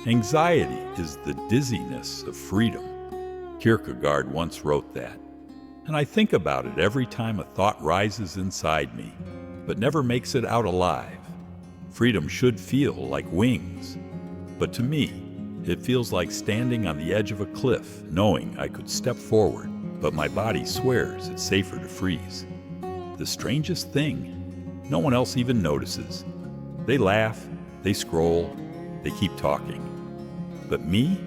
Anxiety is the dizziness of freedom. Kierkegaard once wrote that. And I think about it every time a thought rises inside me, but never makes it out alive. Freedom should feel like wings. But to me, it feels like standing on the edge of a cliff, knowing I could step forward, but my body swears it's safer to freeze. The strangest thing, no one else even notices. They laugh, they scroll, they keep talking. But me?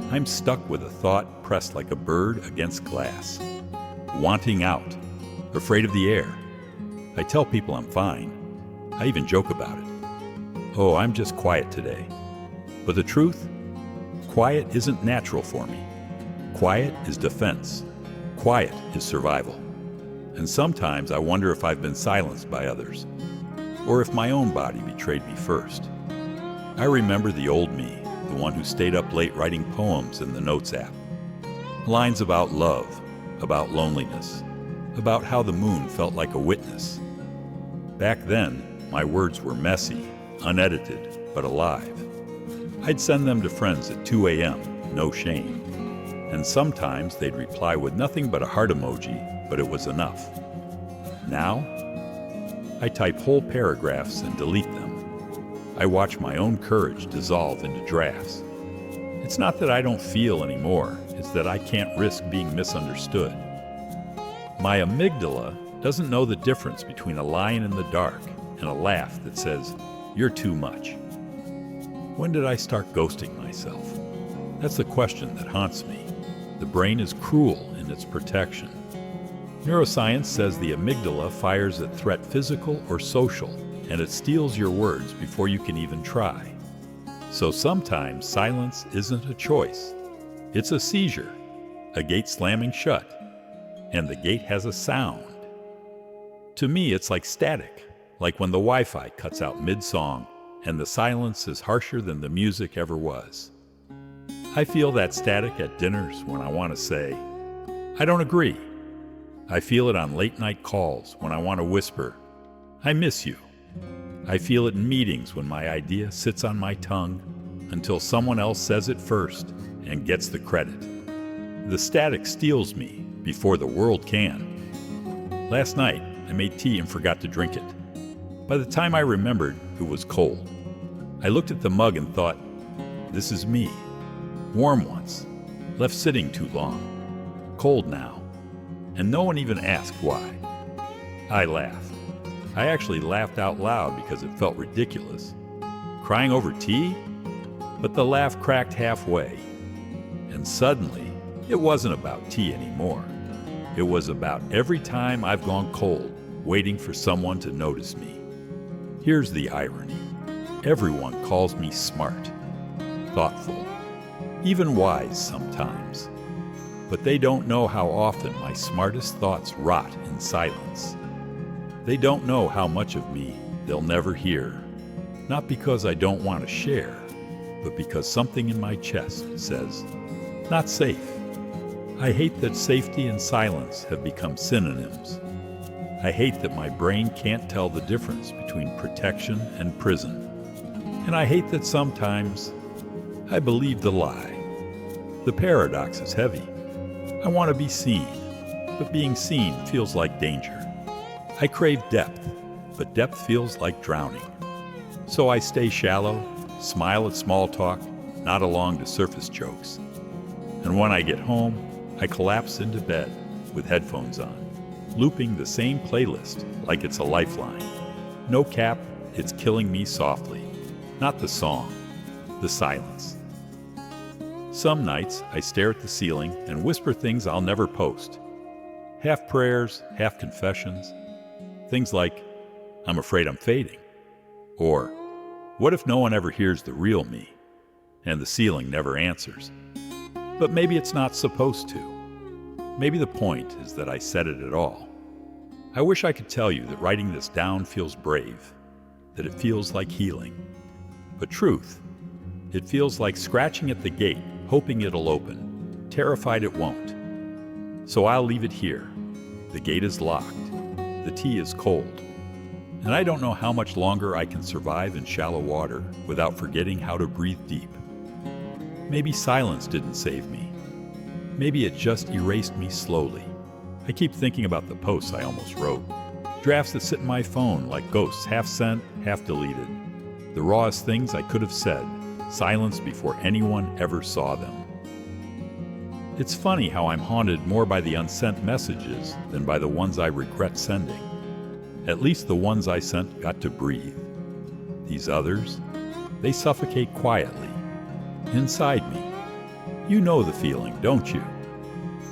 I'm stuck with a thought pressed like a bird against glass. Wanting out, afraid of the air. I tell people I'm fine. I even joke about it. Oh, I'm just quiet today. But the truth? Quiet isn't natural for me. Quiet is defense. Quiet is survival. And sometimes I wonder if I've been silenced by others, or if my own body betrayed me first. I remember the old me, the one who stayed up late writing poems in the Notes app. Lines about love, about loneliness, about how the moon felt like a witness. Back then, my words were messy, unedited, but alive. I'd send them to friends at 2 a.m., no shame. And sometimes they'd reply with nothing but a heart emoji, but it was enough. Now, I type whole paragraphs and delete them. I watch my own courage dissolve into drafts. It's not that I don't feel anymore, it's that I can't risk being misunderstood. My amygdala doesn't know the difference between a lion in the dark and a laugh that says, "You're too much." When did I start ghosting myself? That's the question that haunts me. The brain is cruel in its protection. Neuroscience says the amygdala fires at threat physical or social, and it steals your words before you can even try. So sometimes silence isn't a choice. It's a seizure, a gate slamming shut, and the gate has a sound. To me, it's like static, like when the Wi-Fi cuts out mid-song and the silence is harsher than the music ever was. I feel that static at dinners when I want to say, "I don't agree." I feel it on late-night calls when I want to whisper, "I miss you." I feel it in meetings when my idea sits on my tongue until someone else says it first and gets the credit. The static steals me before the world can. Last night, I made tea and forgot to drink it. By the time I remembered, it was cold. I looked at the mug and thought, this is me. Warm once, left sitting too long, cold now, and no one even asked why. I laughed. I actually laughed out loud because it felt ridiculous. Crying over tea? But the laugh cracked halfway. And suddenly, it wasn't about tea anymore. It was about every time I've gone cold, waiting for someone to notice me. Here's the irony. Everyone calls me smart, thoughtful, even wise sometimes. But they don't know how often my smartest thoughts rot in silence. They don't know how much of me they'll never hear. Not because I don't want to share, but because something in my chest says, not safe. I hate that safety and silence have become synonyms. I hate that my brain can't tell the difference between protection and prison. And I hate that sometimes I believe the lie. The paradox is heavy. I want to be seen, but being seen feels like danger. I crave depth, but depth feels like drowning. So I stay shallow, smile at small talk, nod along to surface jokes. And when I get home, I collapse into bed with headphones on, looping the same playlist like it's a lifeline. No cap, it's killing me softly. Not the song, the silence. Some nights I stare at the ceiling and whisper things I'll never post. Half prayers, half confessions. Things like, I'm afraid I'm fading. Or, what if no one ever hears the real me? And the ceiling never answers. But maybe it's not supposed to. Maybe the point is that I said it at all. I wish I could tell you that writing this down feels brave, that it feels like healing. But truth, it feels like scratching at the gate, hoping it'll open, terrified it won't. So I'll leave it here. The gate is locked. The tea is cold. And I don't know how much longer I can survive in shallow water without forgetting how to breathe deep. Maybe silence didn't save me. Maybe it just erased me slowly. I keep thinking about the posts I almost wrote. Drafts that sit in my phone like ghosts, half sent, half deleted. The rawest things I could have said, silenced before anyone ever saw them. It's funny how I'm haunted more by the unsent messages than by the ones I regret sending. At least the ones I sent got to breathe. These others, they suffocate quietly, inside me. You know the feeling, don't you?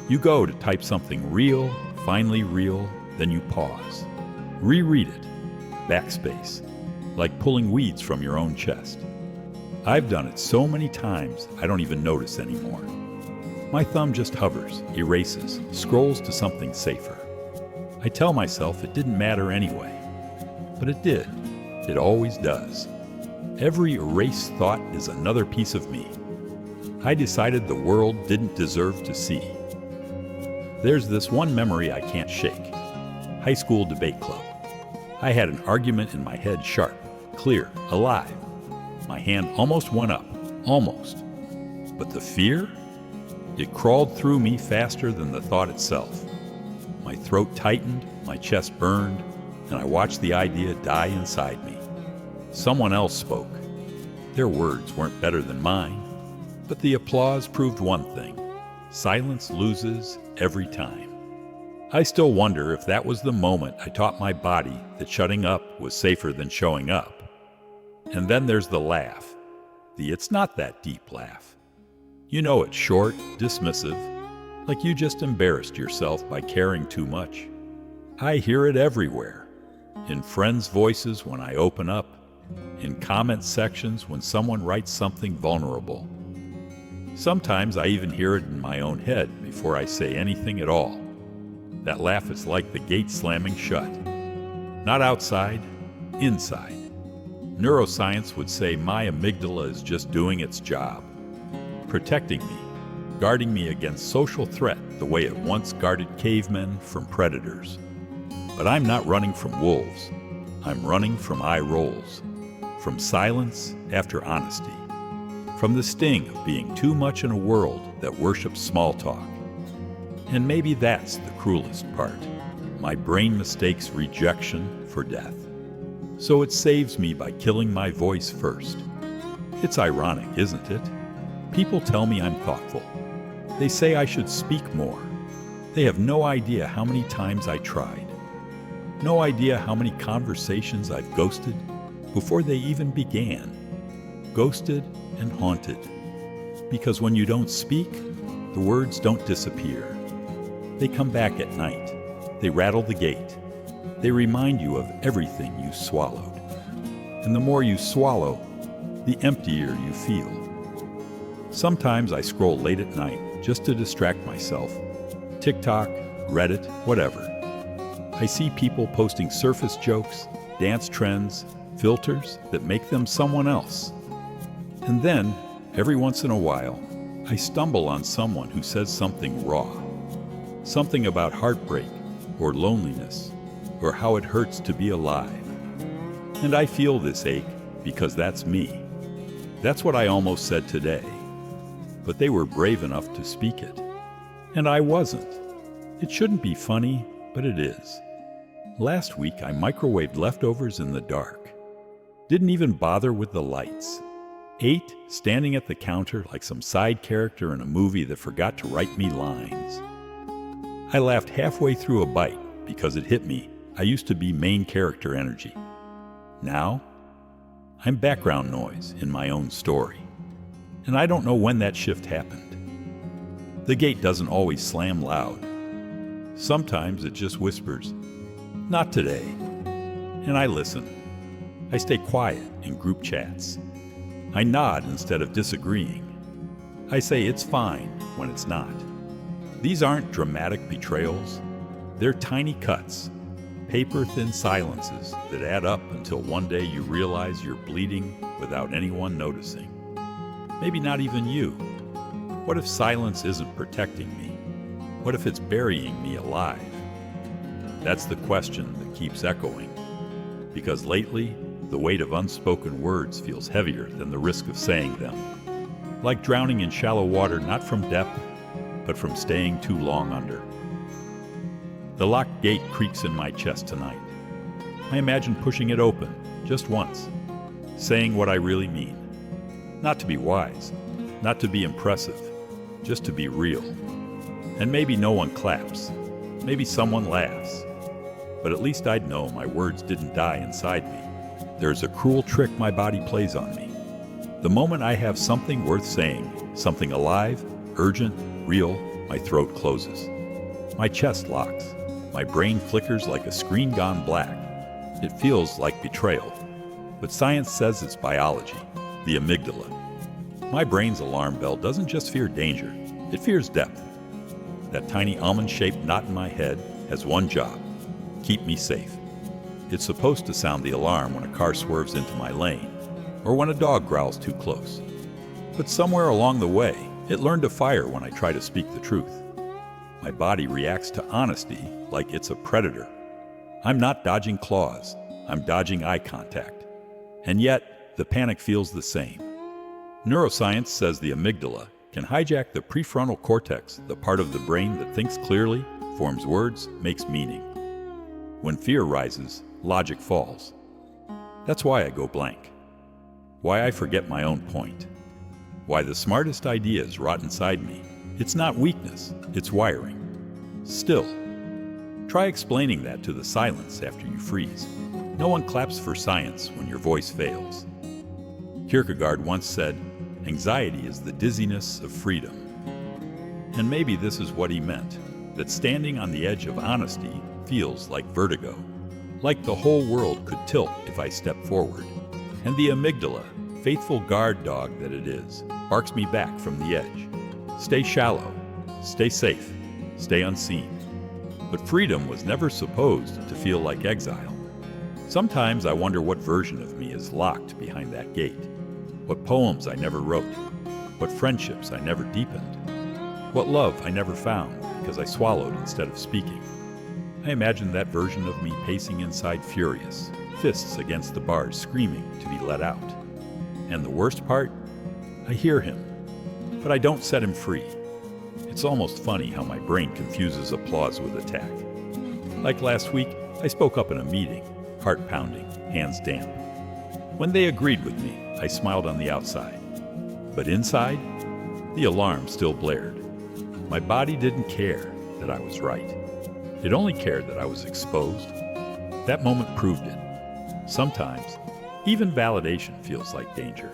You go to type something real, finally real, then you pause. Reread it, backspace, like pulling weeds from your own chest. I've done it so many times I don't even notice anymore. My thumb just hovers, erases, scrolls to something safer. I tell myself it didn't matter anyway, but it did. It always does. Every erased thought is another piece of me. I decided the world didn't deserve to see. There's this one memory I can't shake. High school debate club. I had an argument in my head, sharp, clear, alive. My hand almost went up, almost. But the fear? It crawled through me faster than the thought itself. My throat tightened, my chest burned, and I watched the idea die inside me. Someone else spoke. Their words weren't better than mine, but the applause proved one thing: silence loses every time. I still wonder if that was the moment I taught my body that shutting up was safer than showing up. And then there's the laugh, the "it's not that deep" laugh. You know it's short, dismissive, like you just embarrassed yourself by caring too much. I hear it everywhere, in friends' voices when I open up, in comment sections when someone writes something vulnerable. Sometimes I even hear it in my own head before I say anything at all. That laugh is like the gate slamming shut. Not outside, inside. Neuroscience would say my amygdala is just doing its job, protecting me, guarding me against social threat the way it once guarded cavemen from predators. But I'm not running from wolves. I'm running from eye rolls, from silence after honesty, from the sting of being too much in a world that worships small talk. And maybe that's the cruelest part. My brain mistakes rejection for death. So it saves me by killing my voice first. It's ironic, isn't it? People tell me I'm thoughtful. They say I should speak more. They have no idea how many times I tried. No idea how many conversations I've ghosted before they even began. Ghosted and haunted. Because when you don't speak, the words don't disappear. They come back at night. They rattle the gate. They remind you of everything you swallowed. And the more you swallow, the emptier you feel. Sometimes I scroll late at night just to distract myself. TikTok, Reddit, whatever. I see people posting surface jokes, dance trends, filters that make them someone else. And then, every once in a while, I stumble on someone who says something raw. Something about heartbreak, or loneliness, or how it hurts to be alive. And I feel this ache because that's me. That's what I almost said today. But they were brave enough to speak it. And I wasn't. It shouldn't be funny, but it is. Last week I microwaved leftovers in the dark. Didn't even bother with the lights. Ate, standing at the counter like some side character in a movie that forgot to write me lines. I laughed halfway through a bite because it hit me I used to be main character energy. Now, I'm background noise in my own story. And I don't know when that shift happened. The gate doesn't always slam loud. Sometimes it just whispers, "Not today." And I listen. I stay quiet in group chats. I nod instead of disagreeing. I say it's fine when it's not. These aren't dramatic betrayals. They're tiny cuts, paper-thin silences that add up until one day you realize you're bleeding without anyone noticing. Maybe not even you. What if silence isn't protecting me? What if it's burying me alive? That's the question that keeps echoing. Because lately, the weight of unspoken words feels heavier than the risk of saying them. like drowning in shallow water, not from depth, but from staying too long under. The locked gate creaks in my chest tonight. I imagine pushing it open, just once, saying what I really mean. Not to be wise, not to be impressive, just to be real. And maybe no one claps, maybe someone laughs, but at least I'd know my words didn't die inside me. There's a cruel trick my body plays on me. The moment I have something worth saying, something alive, urgent, real, my throat closes. My chest locks. My brain flickers like a screen gone black. It feels like betrayal. But science says it's biology, the amygdala. My brain's alarm bell doesn't just fear danger, it fears depth. That tiny almond-shaped knot in my head has one job: keep me safe. It's supposed to sound the alarm when a car swerves into my lane, or when a dog growls too close. But somewhere along the way, it learned to fire when I try to speak the truth. My body reacts to honesty like it's a predator. I'm not dodging claws, I'm dodging eye contact. And yet, the panic feels the same. Neuroscience says the amygdala can hijack the prefrontal cortex, the part of the brain that thinks clearly, forms words, makes meaning. When fear rises, logic falls. That's why I go blank. Why I forget my own point. Why the smartest ideas rot inside me. It's not weakness, it's wiring. Still, try explaining that to the silence after you freeze. No one claps for science when your voice fails. Kierkegaard once said, "Anxiety is the dizziness of freedom." And maybe this is what he meant, that standing on the edge of honesty feels like vertigo, like the whole world could tilt if I step forward. And the amygdala, faithful guard dog that it is, barks me back from the edge. Stay shallow, stay safe, stay unseen. But freedom was never supposed to feel like exile. Sometimes I wonder what version of me is locked behind that gate. What poems I never wrote. What friendships I never deepened. What love I never found because I swallowed instead of speaking. I imagine that version of me pacing inside furious, fists against the bars screaming to be let out. And the worst part? I hear him, but I don't set him free. It's almost funny how my brain confuses applause with attack. Like last week, I spoke up in a meeting, heart pounding, hands damp. When they agreed with me, I smiled on the outside. But inside, the alarm still blared. My body didn't care that I was right. It only cared that I was exposed. That moment proved it. Sometimes, even validation feels like danger.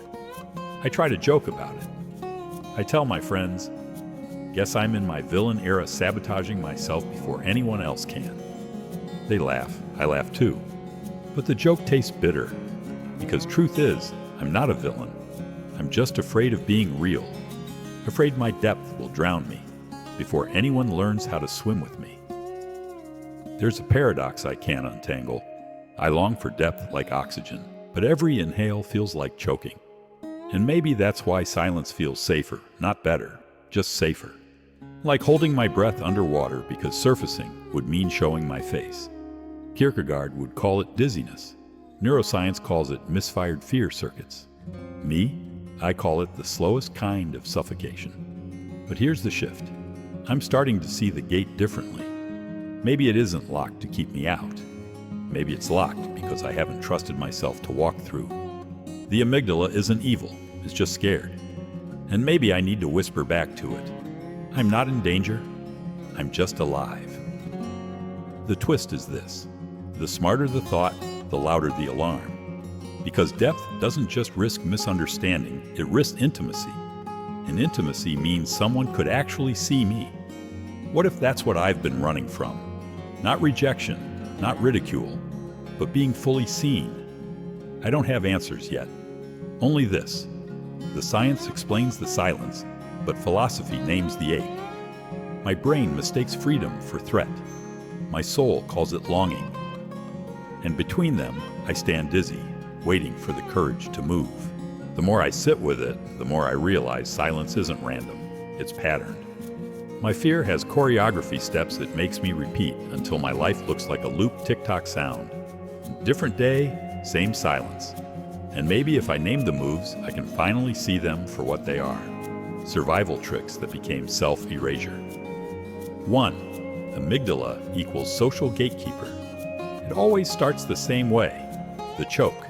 I try to joke about it. I tell my friends, guess I'm in my villain era sabotaging myself before anyone else can. They laugh, I laugh too. But the joke tastes bitter, because truth is, I'm not a villain. I'm just afraid of being real. Afraid my depth will drown me before anyone learns how to swim with me. There's a paradox I can't untangle. I long for depth like oxygen, but every inhale feels like choking. And maybe that's why silence feels safer, not better, just safer. Like holding my breath underwater because surfacing would mean showing my face. Kierkegaard would call it dizziness. Neuroscience calls it misfired fear circuits. Me, I call it the slowest kind of suffocation. But here's the shift. I'm starting to see the gate differently. Maybe it isn't locked to keep me out. Maybe it's locked because I haven't trusted myself to walk through. The amygdala isn't evil, it's just scared. And maybe I need to whisper back to it, I'm not in danger, I'm just alive. The twist is this. The smarter the thought, the louder the alarm. Because depth doesn't just risk misunderstanding, it risks intimacy. And intimacy means someone could actually see me. What if that's what I've been running from? Not rejection, not ridicule, but being fully seen. I don't have answers yet. Only this. The science explains the silence, but philosophy names the ache. My brain mistakes freedom for threat. My soul calls it longing. And between them, I stand dizzy, waiting for the courage to move. The more I sit with it, the more I realize silence isn't random, it's patterned. My fear has choreography steps that makes me repeat until my life looks like a loop tick-tock sound. Different day, same silence. And maybe if I name the moves, I can finally see them for what they are. survival tricks that became self-erasure. 1. Amygdala equals social gatekeeper. It always starts the same way. The choke.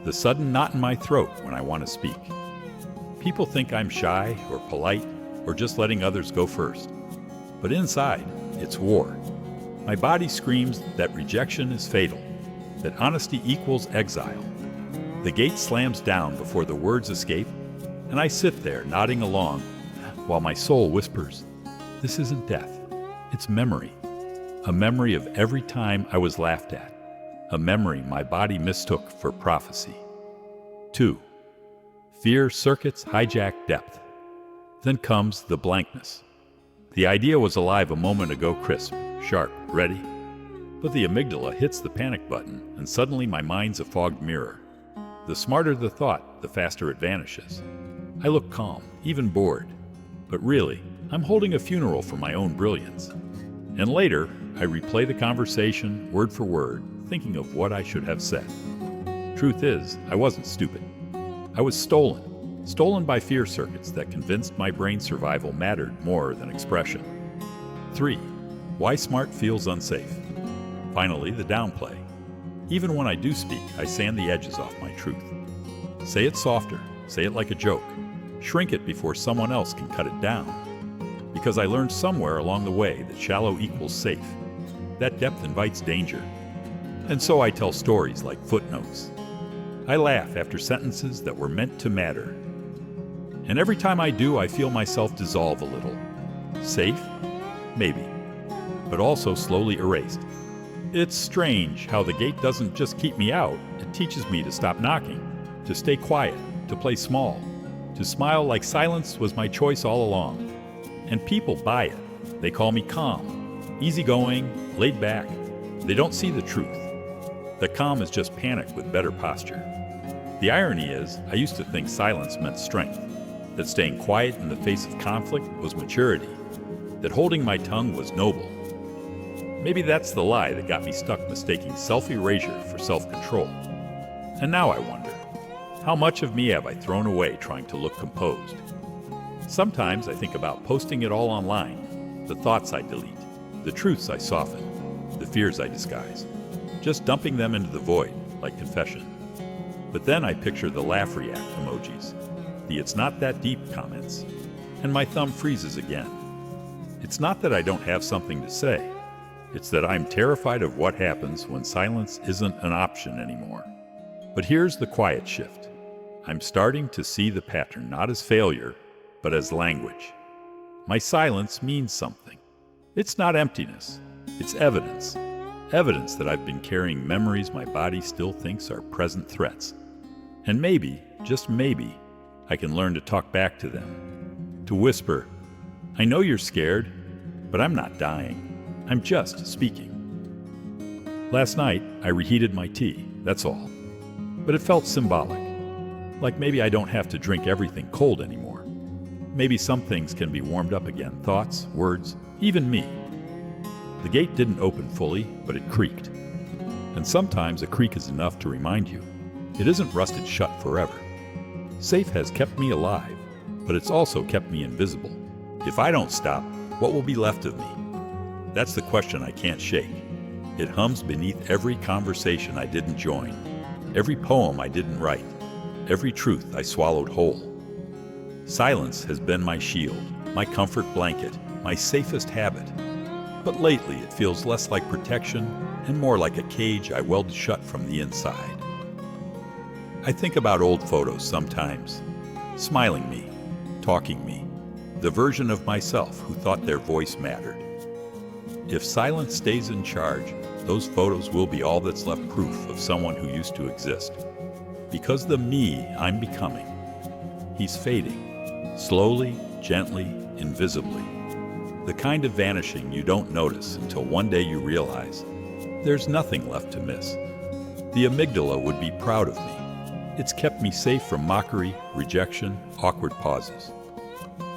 The sudden knot in my throat when I want to speak. People think I'm shy or polite or just letting others go first. But inside, it's war. My body screams that rejection is fatal, that honesty equals exile. The gate slams down before the words escape, and I sit there nodding along while my soul whispers, "This isn't death, it's memory." A memory of every time I was laughed at. A memory my body mistook for prophecy. 2. Fear circuits hijack depth. Then comes the blankness. The idea was alive a moment ago, crisp, sharp, ready. But the amygdala hits the panic button, and suddenly my mind's a fogged mirror. The smarter the thought, the faster it vanishes. I look calm, even bored. But really, I'm holding a funeral for my own brilliance. And later, I replay the conversation, word for word, thinking of what I should have said. Truth is, I wasn't stupid. I was stolen by fear circuits that convinced my brain survival mattered more than expression. 3. Why smart feels unsafe. Finally, the downplay. Even when I do speak, I sand the edges off my truth. Say it softer, say it like a joke. Shrink it before someone else can cut it down. Because I learned somewhere along the way that shallow equals safe. That depth invites danger. And so I tell stories like footnotes. I laugh after sentences that were meant to matter. And every time I do, I feel myself dissolve a little. Safe? Maybe. But also slowly erased. It's strange how the gate doesn't just keep me out, it teaches me to stop knocking, to stay quiet, to play small, to smile like silence was my choice all along. And people buy it. They call me calm, easygoing, laid back. They don't see the truth. That calm is just panic with better posture. The irony is, I used to think silence meant strength, that staying quiet in the face of conflict was maturity, that holding my tongue was noble. Maybe that's the lie that got me stuck mistaking self-erasure for self-control. And now I wonder, how much of me have I thrown away trying to look composed? Sometimes I think about posting it all online, the thoughts I delete, the truths I soften, the fears I disguise, just dumping them into the void, like confession. But then I picture the laugh react emojis, the "it's not that deep" comments, and my thumb freezes again. It's not that I don't have something to say, it's that I'm terrified of what happens when silence isn't an option anymore. But here's the quiet shift. I'm starting to see the pattern not as failure, but as language. My silence means something. It's not emptiness, it's evidence. Evidence that I've been carrying memories my body still thinks are present threats. And maybe, just maybe, I can learn to talk back to them. To whisper, "I know you're scared, but I'm not dying. I'm just speaking." Last night, I reheated my tea, that's all. But it felt symbolic. Like maybe I don't have to drink everything cold anymore. Maybe some things can be warmed up again, thoughts, words, even me. The gate didn't open fully, but it creaked. And sometimes a creak is enough to remind you, it isn't rusted shut forever. Safe has kept me alive, but it's also kept me invisible. If I don't stop, what will be left of me? That's the question I can't shake. It hums beneath every conversation I didn't join, every poem I didn't write, every truth I swallowed whole. Silence has been my shield, my comfort blanket, my safest habit. But lately it feels less like protection and more like a cage I welded shut from the inside. I think about old photos sometimes, smiling me, talking me, the version of myself who thought their voice mattered. If silence stays in charge, those photos will be all that's left proof of someone who used to exist. Because the me I'm becoming, he's fading, slowly, gently, invisibly. The kind of vanishing you don't notice until one day you realize there's nothing left to miss. The amygdala would be proud of me. It's kept me safe from mockery, rejection, awkward pauses.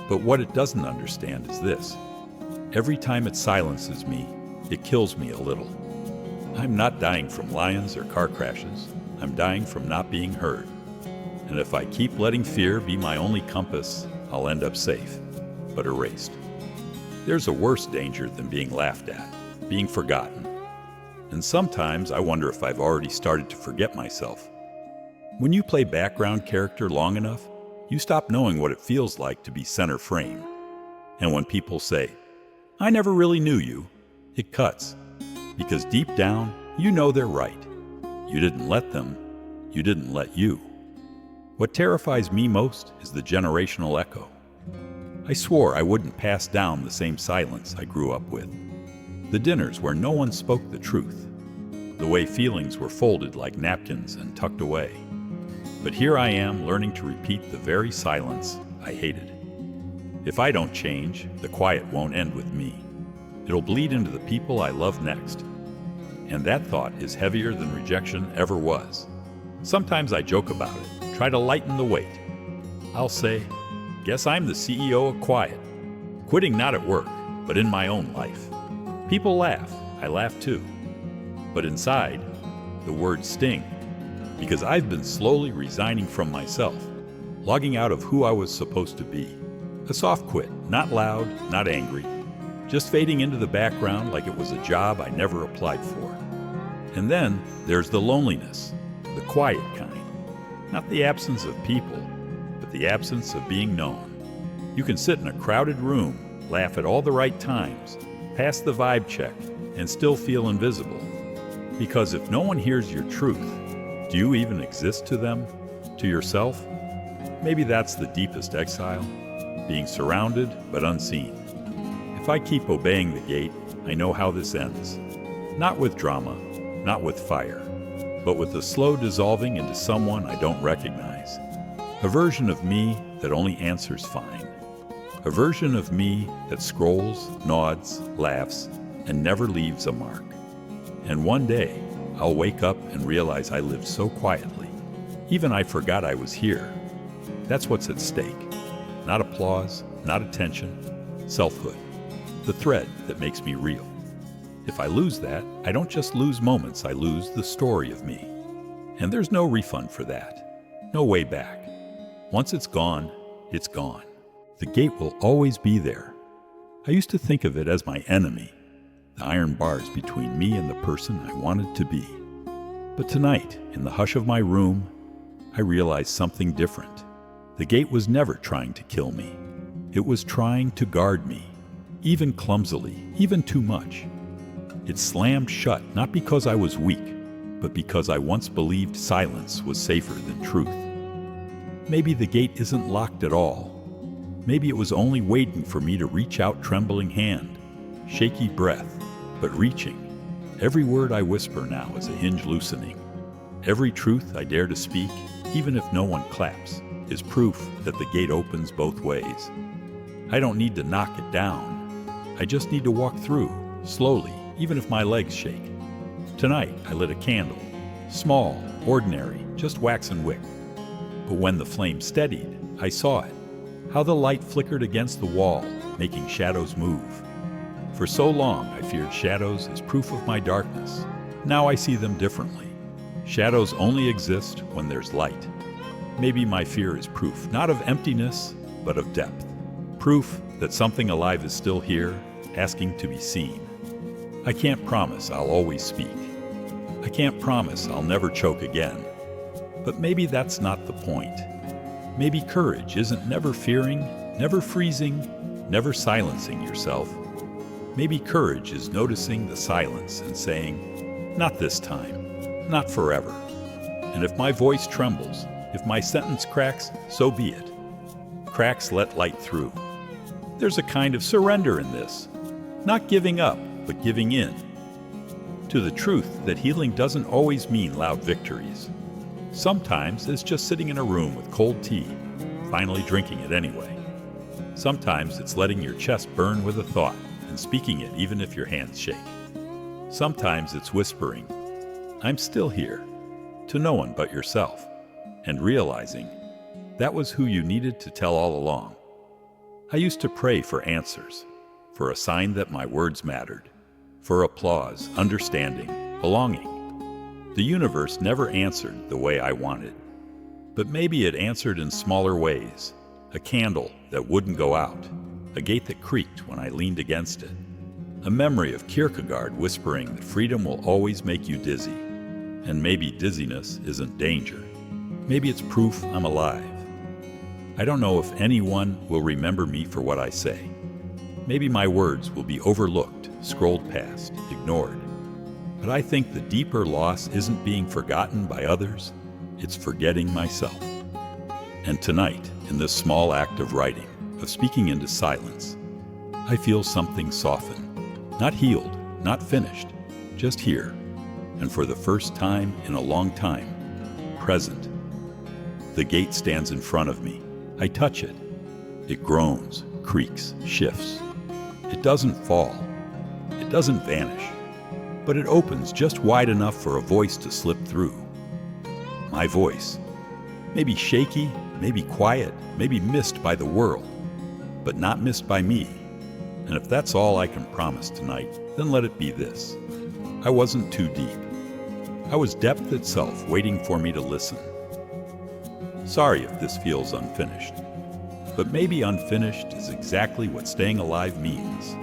But what it doesn't understand is this. Every time it silences me, it kills me a little. I'm not dying from lions or car crashes. I'm dying from not being heard. And if I keep letting fear be my only compass, I'll end up safe, but erased. There's a worse danger than being laughed at, being forgotten. And sometimes I wonder if I've already started to forget myself. When you play background character long enough, you stop knowing what it feels like to be center frame. And when people say, "I never really knew you," it cuts. Because deep down, you know they're right. You didn't let them. You didn't let you. What terrifies me most is the generational echo. I swore I wouldn't pass down the same silence I grew up with. The dinners where no one spoke the truth. The way feelings were folded like napkins and tucked away. But here I am learning to repeat the very silence I hated. If I don't change, the quiet won't end with me. It'll bleed into the people I love next. And that thought is heavier than rejection ever was. Sometimes I joke about it, try to lighten the weight. I'll say, "Guess I'm the CEO of quiet." Quitting not at work, but in my own life. People laugh, I laugh too. But inside, the words sting. Because I've been slowly resigning from myself, logging out of who I was supposed to be. A soft quit, not loud, not angry, just fading into the background like it was a job I never applied for. And then there's the loneliness, the quiet kind. Not the absence of people, but the absence of being known. You can sit in a crowded room, laugh at all the right times, pass the vibe check, and still feel invisible. Because if no one hears your truth, do you even exist to them? To yourself? Maybe that's the deepest exile, being surrounded but unseen. If I keep obeying the gate, I know how this ends. Not with drama, not with fire, but with the slow dissolving into someone I don't recognize. A version of me that only answers fine. A version of me that scrolls, nods, laughs, and never leaves a mark. And one day, I'll wake up and realize I lived so quietly. Even I forgot I was here. That's what's at stake. Not applause, not attention, selfhood. The thread that makes me real. If I lose that, I don't just lose moments, I lose the story of me. And there's no refund for that. No way back. Once it's gone, it's gone. The gate will always be there. I used to think of it as my enemy, the iron bars between me and the person I wanted to be. But tonight, in the hush of my room, I realized something different. The gate was never trying to kill me. It was trying to guard me, even clumsily, even too much. It slammed shut not because I was weak, but because I once believed silence was safer than truth. Maybe the gate isn't locked at all. Maybe it was only waiting for me to reach out trembling hand, shaky breath, but reaching. Every word I whisper now is a hinge loosening. Every truth I dare to speak, even if no one claps, is proof that the gate opens both ways. I don't need to knock it down. I just need to walk through, slowly, even if my legs shake. Tonight, I lit a candle. Small, ordinary, just wax and wick. But when the flame steadied, I saw it. How the light flickered against the wall, making shadows move. For so long, I feared shadows as proof of my darkness. Now I see them differently. Shadows only exist when there's light. Maybe my fear is proof, not of emptiness, but of depth. Proof that something alive is still here, asking to be seen. I can't promise I'll always speak. I can't promise I'll never choke again. But maybe that's not the point. Maybe courage isn't never fearing, never freezing, never silencing yourself. Maybe courage is noticing the silence and saying, "Not this time, not forever." And if my voice trembles, if my sentence cracks, so be it. Cracks let light through. There's a kind of surrender in this. Not giving up, but giving in. To the truth that healing doesn't always mean loud victories. Sometimes it's just sitting in a room with cold tea, finally drinking it anyway. Sometimes it's letting your chest burn with a thought and speaking it even if your hands shake. Sometimes it's whispering, "I'm still here," to no one but yourself, and realizing that was who you needed to tell all along. I used to pray for answers, for a sign that my words mattered, for applause, understanding, belonging. The universe never answered the way I wanted, but maybe it answered in smaller ways. A candle that wouldn't go out. A gate that creaked when I leaned against it. A memory of Kierkegaard whispering that freedom will always make you dizzy. And maybe dizziness isn't danger. Maybe it's proof I'm alive. I don't know if anyone will remember me for what I say. Maybe my words will be overlooked, scrolled past, ignored. But I think the deeper loss isn't being forgotten by others, it's forgetting myself. And tonight, in this small act of writing, of speaking into silence, I feel something soften. Not healed, not finished, just here. And for the first time in a long time, present. The gate stands in front of me. I touch it. It groans, creaks, shifts. It doesn't fall. It doesn't vanish. But it opens just wide enough for a voice to slip through. My voice. Maybe shaky, maybe quiet, maybe missed by the world, but not missed by me. And if that's all I can promise tonight, then let it be this. I wasn't too deep. I was depth itself waiting for me to listen. Sorry if this feels unfinished, but maybe unfinished is exactly what staying alive means.